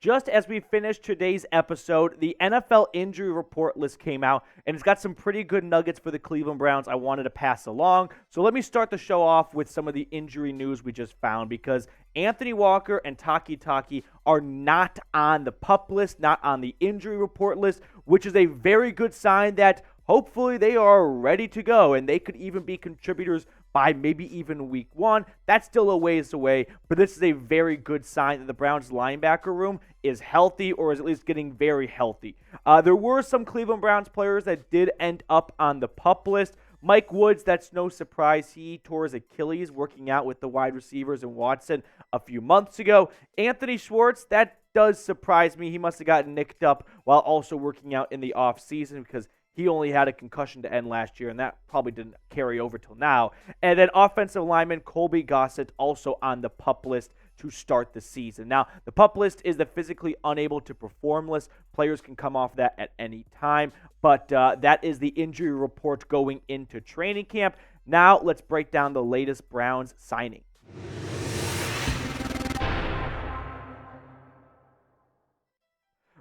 Just as we finished today's episode, the NFL injury report list came out, and it's got some pretty good nuggets for the Cleveland Browns I wanted to pass along. So let me start the show off with some of the injury news we just found, because Anthony Walker and Taki are not on the PUP list, not on the injury report list, which is a very good sign that hopefully they are ready to go, and they could even be contributors by maybe even week 1. That's still a ways away, but this is a very good sign that the Browns linebacker room is healthy, or is at least getting very healthy. There were some Cleveland Browns players that did end up on the PUP list. Mike Woods, that's no surprise. He tore his Achilles working out with the wide receivers and Watson a few months ago. Anthony Schwartz, that does surprise me. He must have gotten nicked up while also working out in the offseason, because he only had a concussion to end last year, and that probably didn't carry over till now. And then offensive lineman Colby Gossett also on the PUP list to start the season. Now, the PUP list is the physically unable to perform list. Players can come off that at any time, but that is the injury report going into training camp. Now, let's break down the latest Browns signing.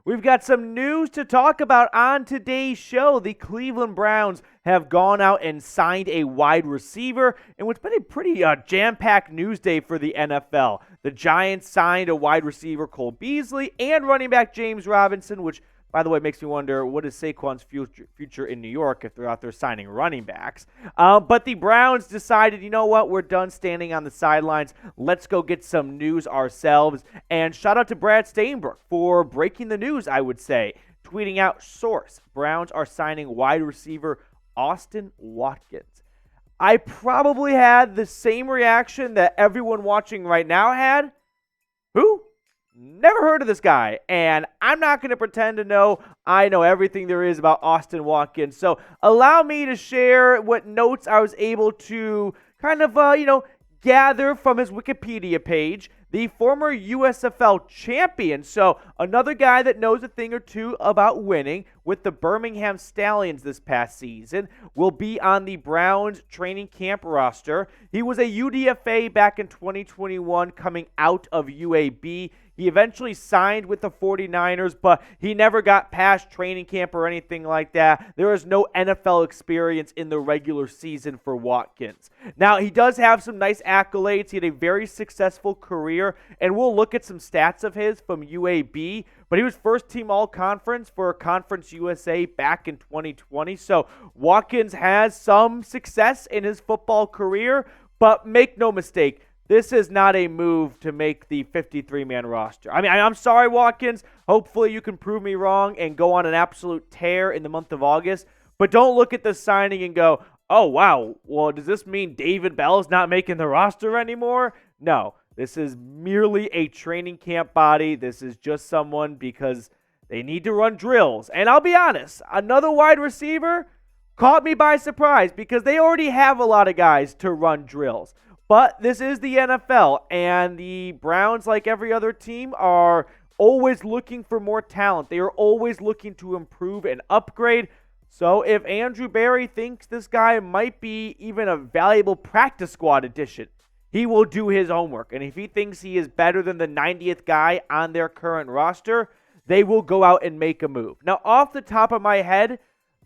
We've got some news to talk about on today's show. The Cleveland Browns have gone out and signed a wide receiver, and what's been a pretty jam-packed news day for the NFL. The Giants signed a wide receiver, Cole Beasley, and running back James Robinson, which, by the way, makes me wonder, what is Saquon's future in New York if they're out there signing running backs? But the Browns decided, you know what, we're done standing on the sidelines. Let's go get some news ourselves. And shout out to Brad Stainbrook for breaking the news, I would say. Tweeting out, source, Browns are signing wide receiver Austin Watkins. I probably had the same reaction that everyone watching right now had. Who? Never heard of this guy, and I'm not going to pretend to know I know everything there is about Austin Watkins. So allow me to share what notes I was able to kind of, gather from his Wikipedia page. The former USFL champion, so another guy that knows a thing or two about winning with the Birmingham Stallions this past season, will be on the Browns training camp roster. He was a UDFA back in 2021 coming out of UAB. He eventually signed with the 49ers, but he never got past training camp or anything like that. There is no NFL experience in the regular season for Watkins. Now, he does have some nice accolades. He had a very successful career, and we'll look at some stats of his from UAB, but he was first-team all-conference for Conference USA back in 2020. So Watkins has some success in his football career, but make no mistake, this is not a move to make the 53-man roster. I mean, I'm sorry, Watkins. Hopefully you can prove me wrong and go on an absolute tear in the month of August. But don't look at the signing and go, oh, wow, well, does this mean David Bell is not making the roster anymore? No, this is merely a training camp body. This is just someone because they need to run drills. And I'll be honest, another wide receiver caught me by surprise because they already have a lot of guys to run drills. But this is the NFL, and the Browns, like every other team, are always looking for more talent. They are always looking to improve and upgrade. So if Andrew Berry thinks this guy might be even a valuable practice squad addition, he will do his homework. And if he thinks he is better than the 90th guy on their current roster, they will go out and make a move. Now, off the top of my head,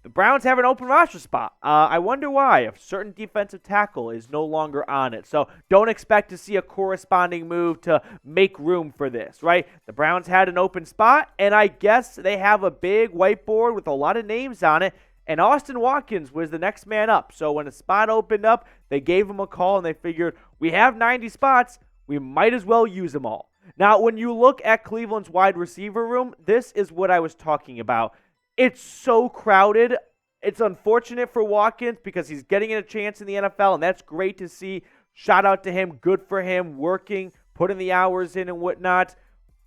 the Browns have an open roster spot. I wonder why. A certain defensive tackle is no longer on it. So don't expect to see a corresponding move to make room for this, right? The Browns had an open spot, and I guess they have a big whiteboard with a lot of names on it, and Austin Watkins was the next man up. So when a spot opened up, they gave him a call, and they figured, we have 90 spots. We might as well use them all. Now, when you look at Cleveland's wide receiver room, this is what I was talking about. It's so crowded. It's unfortunate for Watkins because he's getting a chance in the NFL, and that's great to see. Shout out to him. Good for him, working, putting the hours in and whatnot.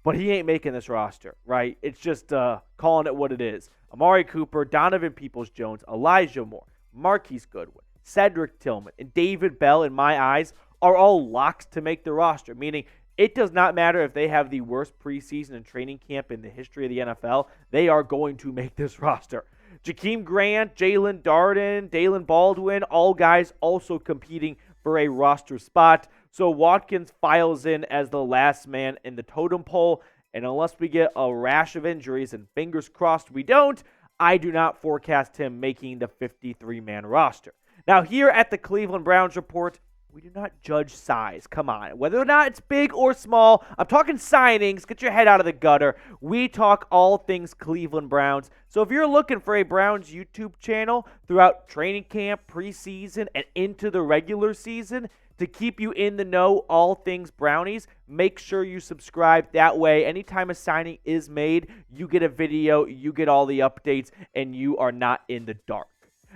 But he ain't making this roster, right? It's just calling it what it is. Amari Cooper, Donovan Peoples-Jones, Elijah Moore, Marquise Goodwin, Cedric Tillman, and David Bell, in my eyes, are all locks to make the roster, meaning it does not matter if they have the worst preseason and training camp in the history of the NFL. They are going to make this roster. Jakeem Grant, Jalen Darden, Dalen Baldwin, all guys also competing for a roster spot. So Watkins files in as the last man in the totem pole. And unless we get a rash of injuries, and fingers crossed we don't, I do not forecast him making the 53-man roster. Now, here at the Cleveland Browns Report, we do not judge size. Come on. Whether or not it's big or small, I'm talking signings. Get your head out of the gutter. We talk all things Cleveland Browns. So if you're looking for a Browns YouTube channel throughout training camp, preseason, and into the regular season to keep you in the know all things Brownies, make sure you subscribe. That way, anytime a signing is made, you get a video, you get all the updates, and you are not in the dark.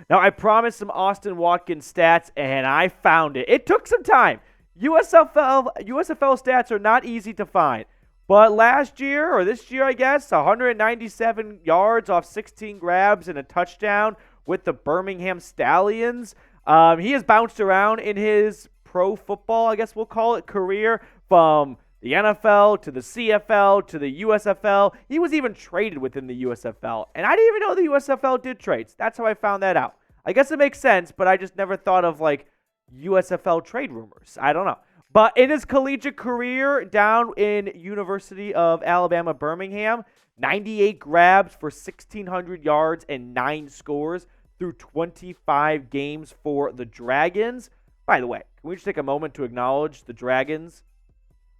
Now, I promised some Austin Watkins stats, and I found it. It took some time. USFL stats are not easy to find. But last year, or this year, I guess, 197 yards off 16 grabs and a touchdown with the Birmingham Stallions. He has bounced around in his pro football, I guess we'll call it, career from the NFL to the CFL to the USFL. He was even traded within the USFL. And I didn't even know the USFL did trades. That's how I found that out. I guess it makes sense, but I just never thought of like USFL trade rumors. I don't know. But in his collegiate career down in University of Alabama, Birmingham, 98 grabs for 1,600 yards and 9 scores through 25 games for the Dragons. By the way, can we just take a moment to acknowledge the Dragons?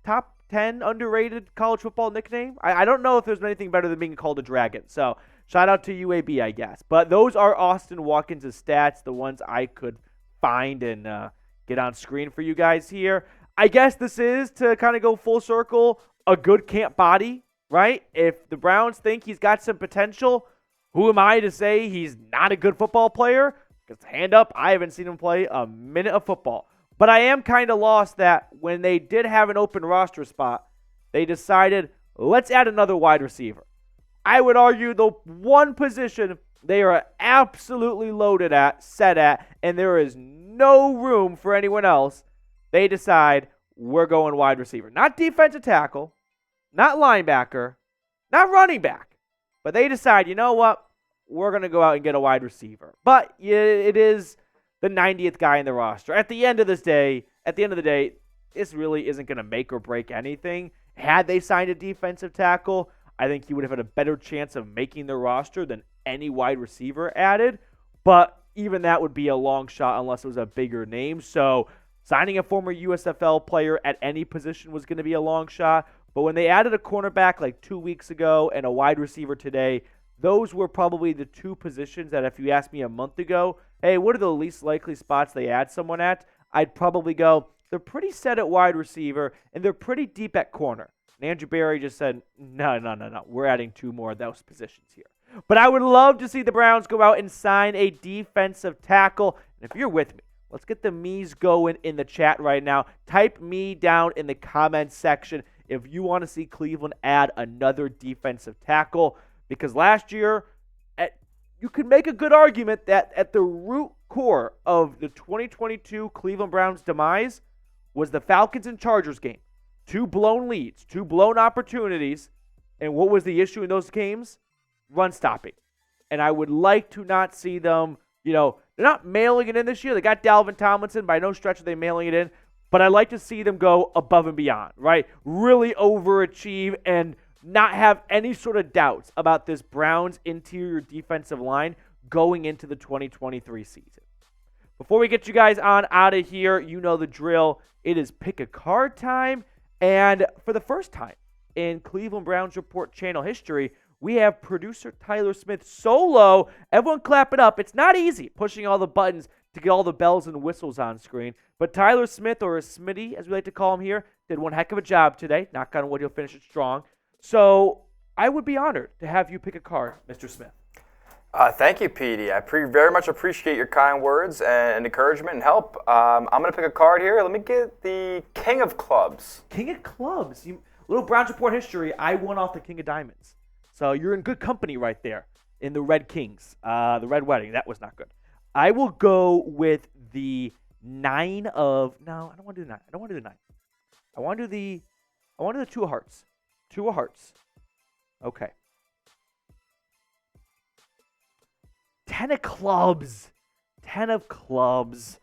Top 10 underrated college football nickname. I don't know if there's anything better than being called a Dragon. So shout out to UAB, I guess. But those are Austin Watkins' stats, the ones I could find and get on screen for you guys here. I guess this is, to kind of go full circle, a good camp body, right? If the Browns think he's got some potential, who am I to say he's not a good football player? Because hand up, I haven't seen him play a minute of football. But I am kind of lost that when they did have an open roster spot, they decided, let's add another wide receiver. I would argue the one position they are absolutely loaded at, set at, and there is no room for anyone else. They decide, we're going wide receiver. Not defensive tackle, not linebacker, not running back. But they decide, you know what? We're going to go out and get a wide receiver. But it is the 90th guy in the roster. At the end of the day, this really isn't going to make or break anything. Had they signed a defensive tackle, I think he would have had a better chance of making the roster than any wide receiver added. But even that would be a long shot unless it was a bigger name. So signing a former USFL player at any position was going to be a long shot. But when they added a cornerback like 2 weeks ago and a wide receiver today, those were probably the two positions that if you asked me a month ago, hey, what are the least likely spots they add someone at? I'd probably go, they're pretty set at wide receiver, and they're pretty deep at corner. And Andrew Berry just said, no. We're adding 2 more of those positions here. But I would love to see the Browns go out and sign a defensive tackle. And if you're with me, let's get the me's going in the chat right now. Type me down in the comments section if you want to see Cleveland add another defensive tackle. Because last year, you could make a good argument that at the root core of the 2022 Cleveland Browns demise was the Falcons and Chargers game. 2 blown leads, 2 blown opportunities. And what was the issue in those games? Run stopping. And I would like to not see them, they're not mailing it in this year. They got Dalvin Tomlinson. By no stretch are they mailing it in. But I'd like to see them go above and beyond, right? Really overachieve and not have any sort of doubts about this Browns interior defensive line going into the 2023 season. Before we get you guys on out of here, you know the drill. It is pick a card time. And for the first time in Cleveland Browns Report channel history, we have producer Tyler Smith solo. Everyone clap it up. It's not easy pushing all the buttons to get all the bells and whistles on screen. But Tyler Smith, or Smitty, as we like to call him here, did one heck of a job today. Knock on wood, he'll finish it strong. So I would be honored to have you pick a card, Mr. Smith. Thank you, Petey. I very much appreciate your kind words and encouragement and help. I'm going to pick a card here. Let me get the King of Clubs. King of Clubs. Little Browns Report history, I won off the King of Diamonds. So you're in good company right there in the Red Kings. The Red Wedding. That was not good. I will go with the 9 of... No, I don't want to do the 9. I don't want to do the 9. I want to do the 2 of Hearts. 2 of Hearts. Okay. 10 of Clubs. 10 of Clubs.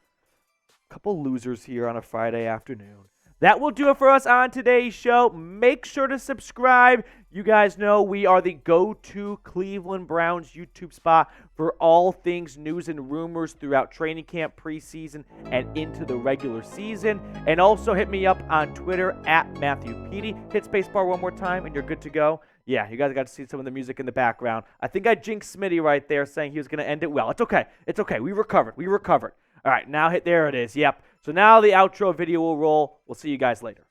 Couple losers here on a Friday afternoon. that will do it for us on today's show. Make sure to subscribe. You guys know we are the go-to Cleveland Browns YouTube spot for all things news and rumors throughout training camp, preseason, and into the regular season. And also hit me up on Twitter at Matthew Petey. Hit spacebar one more time and you're good to go. Yeah, you guys got to see some of the music in the background. I think I jinxed Smitty right there saying he was going to end it well. It's okay. It's okay. We recovered. All right, now there it is. Yep. So now the outro video will roll. We'll see you guys later.